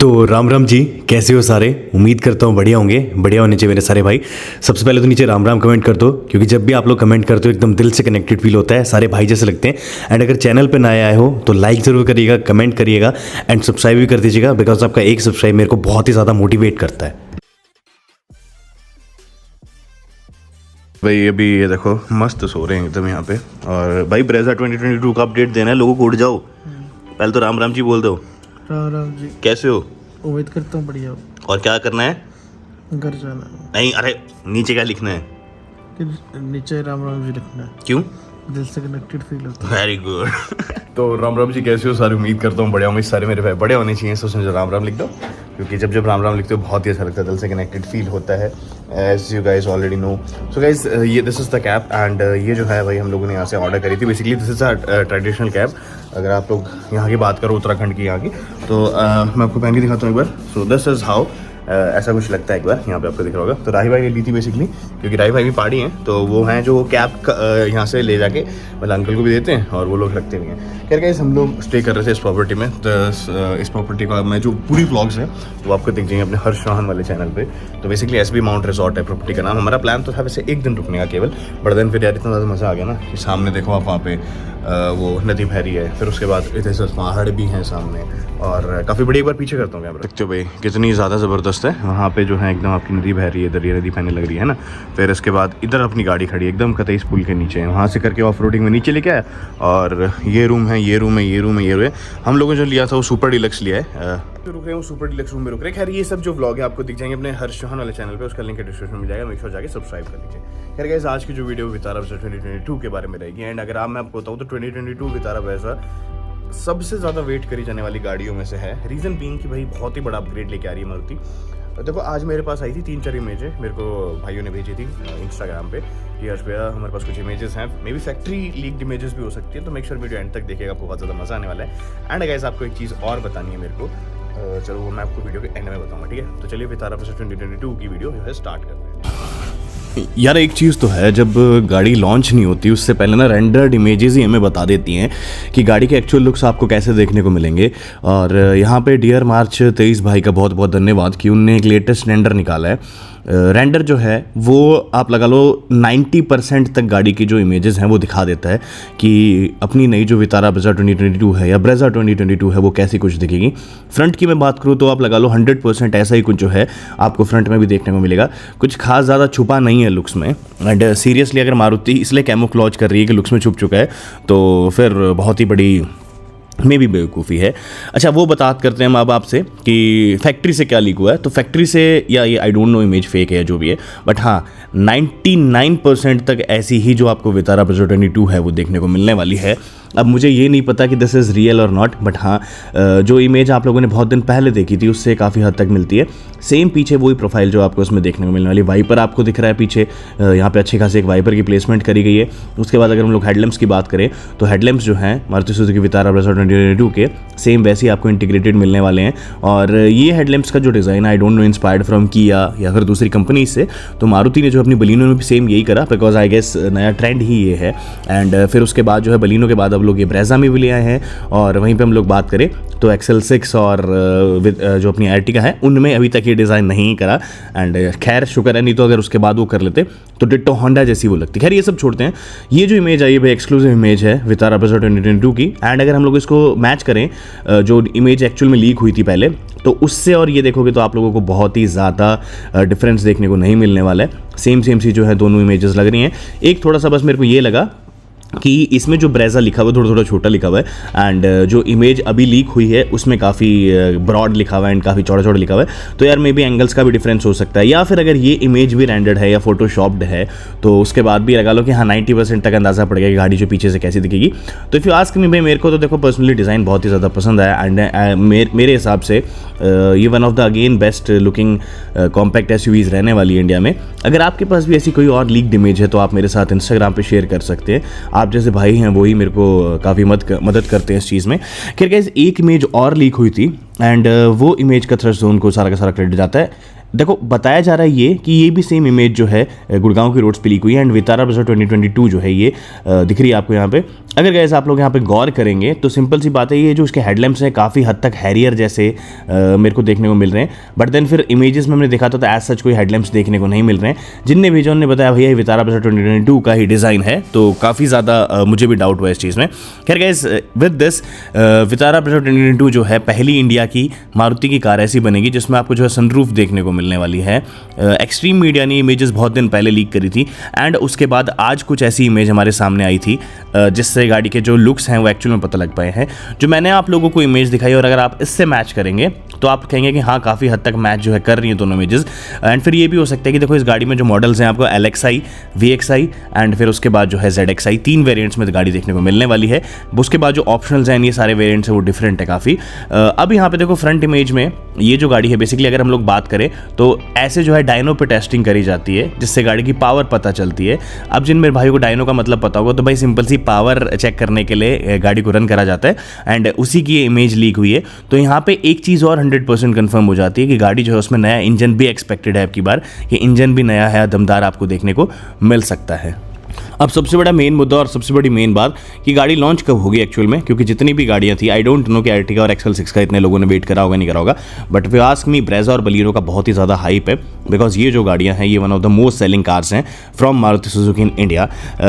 तो राम राम जी, कैसे हो सारे। उम्मीद करता हूँ बढ़िया होंगे। बढ़िया होने चाहिए मेरे सारे भाई। सबसे पहले तो नीचे राम राम कमेंट कर दो, क्योंकि जब भी आप लोग कमेंट करते हो एकदम दिल से कनेक्टेड फील होता है, सारे भाई जैसे लगते हैं। एंड अगर चैनल पे नए आए हो तो लाइक ज़रूर करिएगा, कमेंट करिएगा एंड सब्सक्राइब भी कर दीजिएगा, बिकॉज आपका एक सब्सक्राइब मेरे को बहुत ही ज़्यादा मोटिवेट करता है। भाई अभी ये देखो मस्त सो रहे हैं एकदम यहाँ पे। और भाई ब्रेजा 2022 का अपडेट देना है लोगों को। उठ जाओ, पहले तो राम राम जी बोल दो। राम राम जी। कैसे हो? उम्मीद करता हूँ बढ़िया हो। और क्या करना है? घर जाना है। नहीं, अरे नीचे क्या लिखना है? कि नीचे राम राम जी लिखना है। क्यों? दिल से कनेक्टेड फील होता है। Very good. तो राम राम जी, कैसे हो सारे? उम्मीद करता हूँ बढ़िया होंगे सारे मेरे भाई। बड़े होने चाहिए, सोचने जो राम राम लिख दो, क्योंकि जब जब राम राम लिखते हो बहुत ही अच्छा लगता है, दिल से कनेक्टेड फील होता है, as you guys already know. So guys ये this is the cab and ये जो है भाई हम लोगों ने यहाँ से ऑर्डर करी थी। Basically this is a traditional cab. अगर आप लोग यहाँ की बात करो, उत्तराखंड की यहाँ की, तो मैं आपको पहन के दिखाता हूँ एक बार। सो दिस इज़ हाउ ऐसा कुछ लगता है। एक बार यहाँ पे आपको दिख रहा होगा। तो राही भाई ने ली थी बेसिकली, क्योंकि राही भाई भी पहाड़ी हैं, तो वो हैं जो कैब यहाँ से ले जाके मतलब अंकल को भी देते हैं और वो लोग रखते भी हैं। खैर गाइस, हम लोग स्टे कर रहे थे इस प्रॉपर्टी में। इस प्रॉपर्टी का मैं जो पूरी व्लॉग्स हैं वो आपको दिख जाएंगे अपने हर्ष चौहान वाले चैनल पे। तो बेसिकली एसबी माउंट रिजॉर्ट है प्रॉपर्टी का नाम। हमारा प्लान तो था वैसे एक दिन रुकने का केवल, बट देन फिर यार इतना ज़्यादा मज़ा आ गया ना कि सामने देखो आप, वहाँ पे वो नदी बहरी है, फिर उसके बाद इधर से पहाड़ भी हैं सामने, और काफ़ी बड़ी। एक बार पीछे करता हूँ कैमरा, देखते हो भाई कितनी ज़्यादा ज़बरदस्त है। वहाँ पे जो है एकदम आपकी नदी बह रही है, इधर ये नदी बहने लग रही है ना। फिर इसके बाद इधर अपनी गाड़ी खड़ी है एकदम कतई इस पुल के नीचे है। वहाँ से करके ऑफ रोडिंग में नीचे लेके आया, और ये रूम है, ये रूम है, ये रूम है, ये रूम है। हम लोगों ने जो लिया था वो सुपर डिलक्स लिया है। तो रुक रहे हैं सुपर डिलक्स रूम में रुक रहे हैं। खैर ये सब जो व्लॉग है आपको दिख जाएंगे अपने हर्ष चौहान वाले चैनल पे, उसका लिंक डिस्क्रिप्शन में मिल जाएगा। मेक श्योर जाके सब्सक्राइब कर लीजिए। खैर गाइस, आज की जो वीडियो वितारा बरसा 2022 के बारे में रहेगी। एंड अगर आप मैं आपको बताऊँ तो 2022 वितारा बरसा सबसे ज़्यादा वेट करी जाने वाली गाड़ियों में से है। रीज़न बीइंग कि भाई बहुत ही बड़ा अपग्रेड लेके आ रही है मारुति। देखो आज मेरे पास आई थी 3-4 इमेजें, मेरे को भाइयों ने भेजी थी इंस्टाग्राम पे कि हर्ष भैया हमारे पास कुछ इमेजेस हैं, may be factory leaked images भी हो सकती है। तो मेक श्योर वीडियो एंड तक देखिएगा, आपको बहुत ज़्यादा मज़ा आने वाला है। एंड गाइस, आपको एक चीज़ और बतानी है मेरे को, चलो वो मैं आपको वीडियो के एंड में बताऊंगा, ठीक है? तो चलिए वितारा बरसा 2022 की वीडियो जो है स्टार्ट करते हैं। यार एक चीज़ तो है, जब गाड़ी लॉन्च नहीं होती उससे पहले ना रेंडर्ड इमेजेस ही हमें बता देती हैं कि गाड़ी के एक्चुअल लुक्स आपको कैसे देखने को मिलेंगे। और यहाँ पे डियर मार्च 23 भाई का बहुत बहुत धन्यवाद कि उनने एक लेटेस्ट रेंडर निकाला है। रेंडर जो है वो आप लगा लो 90% तक गाड़ी की जो इमेजेस हैं वो दिखा देता है कि अपनी नई जो वितारा ब्रेजा 2022 है या ब्रेजा 2022 है वो कैसी कुछ दिखेगी। फ्रंट की मैं बात करूँ तो आप लगा लो 100% ऐसा ही कुछ जो है आपको फ्रंट में भी देखने को मिलेगा। कुछ खास ज़्यादा छुपा नहीं है लुक्स में। एंड सीरियसली अगर मारुति इसलिए कैमोफ्लेज कर रही है कि लुक्स में छुप चुका है, तो फिर बहुत ही बड़ी में भी बेवकूफ़ी है। अच्छा, वो बात करते हैं हम अब आपसे कि फैक्ट्री से क्या लीक हुआ है। तो फैक्ट्री से, या ये I don't know image fake है जो भी है, बट हाँ 99% तक ऐसी ही जो आपको वितारा ब्रेजा 22 है वो देखने को मिलने वाली है। अब मुझे ये नहीं पता कि दिस इज़ रियल और नॉट, बट हाँ जो इमेज आप लोगों ने बहुत दिन पहले देखी थी उससे काफ़ी हद तक मिलती है। सेम पीछे वही प्रोफाइल जो आपको उसमें देखने को मिलने वाली। वाइपर आपको दिख रहा है पीछे, यहाँ पे अच्छी खासी एक वाइपर की प्लेसमेंट करी गई है। उसके बाद अगर हम लोग हेडलैम्प्स की बात करें तो हेडलैम्प्स जो हैं मारुति सुजुकी वितारा ब्रेजा 2022 के सेम वैसे ही आपको इंटीग्रेटेड मिलने वाले हैं। और ये हेडलैम्प्स का जो design I don't know inspired from किया या फिर दूसरी कंपनी से, तो मारुति ने जो अपनी बलिनो में भी सेम यही करा, बिकॉज आई गेस नया ट्रेंड ही ये है। एंड फिर उसके बाद जो है बलिनो के बाद अब लोग ये ब्रेजा में भी ले आए हैं। और वहीं पे हम लोग बात करें तो XL6 और जो अपनी Ertiga है उनमें अभी तक ये डिज़ाइन नहीं करा। एंड खैर शुक्र है, नहीं तो अगर उसके बाद वो कर लेते तो डिट्टो होंडा जैसी वो लगती। खैर ये सब छोड़ते हैं। ये जो इमेज आई है भाई एक्सक्लूसिव इमेज है वितारा ब्रेजा 2022 की। एंड अगर हम लोग इसको मैच करें जो इमेज एक्चुअल में लीक हुई थी पहले, तो उससे और ये देखोगे तो आप लोगों को बहुत ही ज़्यादा डिफरेंस देखने को नहीं मिलने वाला है। सेम सी जो है दोनों इमेजेस लग रही हैं। एक थोड़ा सा बस मेरे को ये लगा कि इसमें जो ब्रेजा लिखा हुआ है थोड़ा छोटा लिखा हुआ है, एंड जो इमेज अभी लीक हुई है उसमें काफ़ी ब्रॉड लिखा हुआ है एंड काफ़ी चौड़ा लिखा हुआ है। तो यार मे बी एंगल्स का भी डिफरेंस हो सकता है, या फिर अगर ये इमेज भी रेंडर्ड है या फोटोशॉप्ड है तो उसके बाद भी लगा लो कि हाँ 90% तक अंदाज़ा पड़ गया कि गाड़ी जो पीछे से कैसी दिखेगी। तो इफ़ यू आस्क मी भाई, मेरे को तो देखो पर्सनली डिज़ाइन बहुत ही ज़्यादा पसंद आया। एंड मेरे हिसाब से ये one of the again best looking compact SUVs रहने वाली है इंडिया में। अगर आपके पास भी ऐसी कोई और लीक्ड इमेज है तो आप मेरे साथ इंस्टाग्राम पे शेयर कर सकते हैं। आप जैसे भाई हैं वही मेरे को काफ़ी मदद करते हैं इस चीज़ में। खैर गाइस, एक इमेज और लीक हुई थी एंड वो इमेज का थ्रस्ट जोन को सारा का सारा क्रेडिट जाता है देखो बताया जा रहा है ये कि ये भी सेम इमेज जो है गुड़गांव की रोड्स पे लीक हुई है एंड वितारा ब्रेजा 2022 जो है ये दिख रही है आपको यहाँ पे। अगर गैस आप लोग यहाँ पे गौर करेंगे तो सिंपल सी बात है, ये जो इसके हेडलैम्प्स हैं काफ़ी हद तक हैरियर जैसे मेरे को देखने को मिल रहे हैं, बट देन फिर इमेजेस में हमने देखा था तो एज सच कोई हेडलैम्प्स देखने को नहीं मिल रहे हैं। जिनने भेजा उन्होंने बताया भैया वितारा ब्रेजा 2022 का ही डिज़ाइन है, तो काफ़ी ज़्यादा मुझे भी डाउट हुआ इस चीज़ में। खैर गैस विद दिस वितारा ब्रेजा 2022 जो है पहली इंडिया की मारुति की कार ऐसी बनेगी जिसमें आपको जो है सनरूफ देखने को मिलने वाली है। एक्सट्रीम मीडिया ने इमेजेस बहुत दिन पहले लीक करी थी एंड उसके बाद आज कुछ ऐसी इमेज हमारे सामने आई थी जिससे गाड़ी के जो लुक्स हैं वो एक्चुअल में पता लग पाए हैं। जो मैंने आप लोगों को इमेज दिखाई और अगर आप इससे मैच करेंगे तो आप कहेंगे कि हाँ काफ़ी हद तक मैच जो है कर रही हैं दोनों इमेजेस। एंड फिर ये भी हो सकता है कि देखो इस गाड़ी में जो मॉडल्स हैं आपको LXI, VXI एंड फिर उसके बाद जो है ZXI, 3 वेरिएंट्स में गाड़ी देखने को मिलने वाली है। उसके बाद जो ऑप्शनल्स हैं ये सारे वेरिएंट्स हैं वो डिफरेंट है काफ़ी। अब यहाँ पे देखो फ्रंट इमेज में ये जो गाड़ी है बेसिकली अगर हम लोग बात करें तो ऐसे जो है डायनो पे टेस्टिंग करी जाती है जिससे गाड़ी की पावर पता चलती है। अब जिन मेरे भाई को डायनो का मतलब पता होगा तो भाई सिंपल सी पावर चेक करने के लिए गाड़ी को रन करा जाता है एंड उसी की इमेज लीक हुई है। तो यहाँ पे एक चीज़ और 100% कंफर्म हो जाती है कि गाड़ी जो है उसमें नया इंजन भी एक्सपेक्टेड है। अब की बार ये इंजन भी नया है, दमदार आपको देखने को मिल सकता है। अब सबसे बड़ा मेन मुद्दा और सबसे बड़ी मेन बात कि गाड़ी लॉन्च कब होगी एक्चुअल में, क्योंकि जितनी भी गाड़ियां थी आई डोंट नो कि Ertiga और XL6 का इतने लोगों ने वेट करा होगा नहीं करा होगा, but way ask me Brezza और बलिनो का बहुत ही ज़्यादा हाइप है बिकॉज ये जो गाड़ियां हैं ये one of the most selling cars हैं from Maruti Suzuki in India.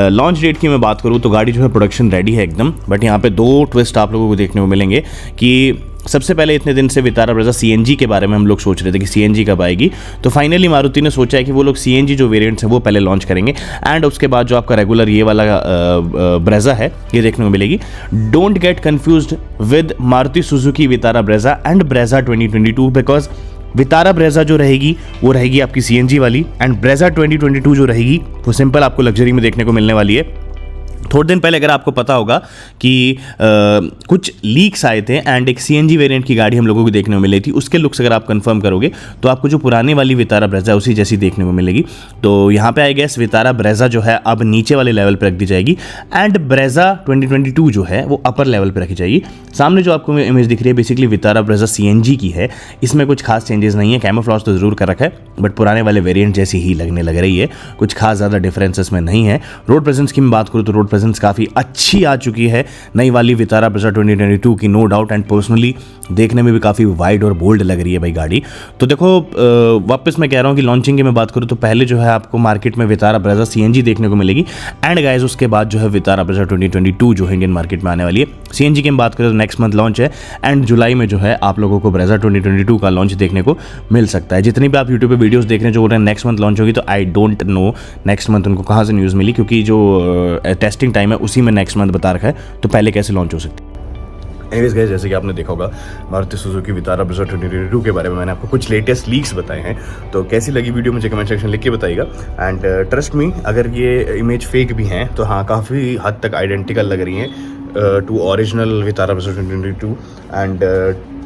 Launch date की मैं बात करूँ तो गाड़ी जो है प्रोडक्शन रेडी है एकदम, बट यहाँ पे 2 ट्विस्ट आप लोगों को देखने को मिलेंगे कि सबसे पहले इतने दिन से वितारा ब्रेजा CNG के बारे में हम लोग सोच रहे थे कि CNG कब आएगी, तो फाइनली मारुति ने सोचा है कि वो लोग CNG जो वेरिएंट्स हैं वो पहले लॉन्च करेंगे एंड उसके बाद जो आपका रेगुलर ये वाला ब्रेजा है ये देखने को मिलेगी। Don't get confused with Maruti Suzuki Vitara Brezza and Brezza 2022 because Vitara Brezza जो रहेगी वो रहेगी आपकी CNG वाली एंड ब्रेजा 2022 जो रहेगी वो सिंपल आपको लग्जरी में देखने को मिलने वाली है। थोड़े दिन पहले अगर आपको पता होगा कि कुछ लीक्स आए थे एंड एक CNG वेरिएंट की गाड़ी हम लोगों को देखने को मिली थी, उसके लुक्स अगर आप कंफर्म करोगे तो आपको जो पुरानी वाली वितारा ब्रेजा उसी जैसी देखने को मिलेगी। तो यहाँ पे आई गेस वितारा ब्रेजा जो है अब नीचे वाले लेवल पर रख दी जाएगी एंड ब्रेजा 2022 जो है वो अपर लेवल पर रखी जाएगी। सामने जो आपको इमेज दिख रही है बेसिकली वितारा ब्रेजा CNG की है, इसमें कुछ खास चेंजेस नहीं है, कैमोफ्लेज तो जरूर कर रखा है बट पुराने वाले वेरिएंट जैसी ही लगने लग रही है, कुछ खास ज़्यादा डिफरेंसेस में नहीं है। रोड प्रेजेंस की मैं बात करूँ तो रोड प्रेजेंस काफ़ी अच्छी आ चुकी है नई वाली वितारा ब्रेजा 2022 की, नो डाउट, एंड पर्सनली देखने में भी काफ़ी वाइड और बोल्ड लग रही है भाई गाड़ी। तो देखो वापस मैं कह रहा हूँ कि लॉन्चिंग की मैं बात करूँ तो पहले जो है आपको मार्केट में वितारा ब्रेजा CNG देखने को मिलेगी एंड गाइस उसके बाद जो है वितारा ब्रेजा 2022 जो है इंडियन मार्केट में आने वाली है। CNG की हम बात करें तो नेक्स्ट मंथ लॉन्च है एंड जुलाई में जो है आप लोगों को ब्रेजा 2022 का लॉन्च देखने को मिल सकता है। जितनी भी आप यूट्यूब पे वीडियोस देख रहे हैं जो बोल रहे हैं नेक्स्ट मंथ लॉन्च होगी, तो I don't know next month उनको कहाँ से न्यूज़ मिली, क्योंकि जो टेस्टिंग टाइम है उसी में नेक्स्ट मंथ बता रखा है, तो पहले कैसे लॉन्च हो सकती है। एनीवेज गाइस, जैसे कि आपने देखा होगा मारुति सुजुकी वितारा ब्रेजा 2022 के बारे में मैंने आपको कुछ लेटेस्ट लीक्स बताए हैं, तो कैसी लगी वीडियो मुझे कमेंट सेक्शन लिख के बताइएगा। एंड ट्रस्ट मी, अगर ये इमेज फेक भी हैं तो हाँ काफ़ी हद तक आइडेंटिकल लग रही हैं टू ओरिजिनल वितारा ब्रेजा 2022 एंड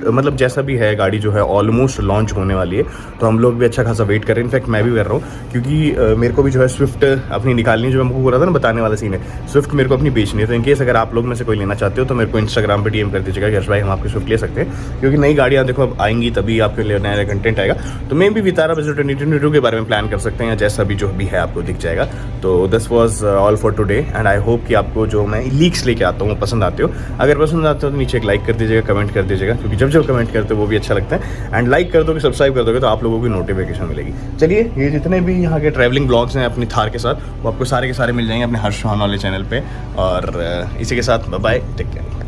मतलब जैसा भी है गाड़ी जो है ऑलमोस्ट लॉन्च होने वाली है, तो हम लोग भी अच्छा खासा वेट कर रहे हैं। इनफैक्ट मैं भी कर रहा हूँ क्योंकि मेरे को भी जो है स्विफ्ट अपनी निकालनी है, जो मैं आपको बोल रहा था ना बताने वाला सीन है, स्विफ्ट मेरे को अपनी बेचनी है। तो इनकेस अगर आप लोग में से कोई लेना चाहते हो तो मेरे को इंस्टाग्राम पे DM कर दीजिएगा कि यश भाई हम आपकी स्विफ्ट ले सकते हैं, क्योंकि नई गाड़ियाँ देखो अब आएंगी तभी आपके लिए नया नया कंटेंट आएगा। तो मैं भी वितारा ब्रेजा 2022 के बारे में प्लान कर सकते हैं या जैसा भी जो भी है आपको दिख जाएगा। तो this was all for today and I hope कि आपको जो मैं लीक्स लेके आता हूँ वो पसंद आते हो। अगर पसंद आते हो तो नीचे एक लाइक कर दीजिएगा, कमेंट कर दीजिएगा, क्योंकि जब जब कमेंट करते हो वो भी अच्छा लगता है। एंड लाइक कर दोगे, सब्सक्राइब कर दोगे तो आप लोगों को नोटिफिकेशन मिलेगी। चलिए, ये जितने भी यहाँ के ट्रैवलिंग ब्लॉग्स हैं अपनी थार के साथ वो आपको सारे के सारे मिल जाएंगे अपने हर्ष चौहान वाले चैनल पे। और इसी के साथ बाय बाय, टेक केयर।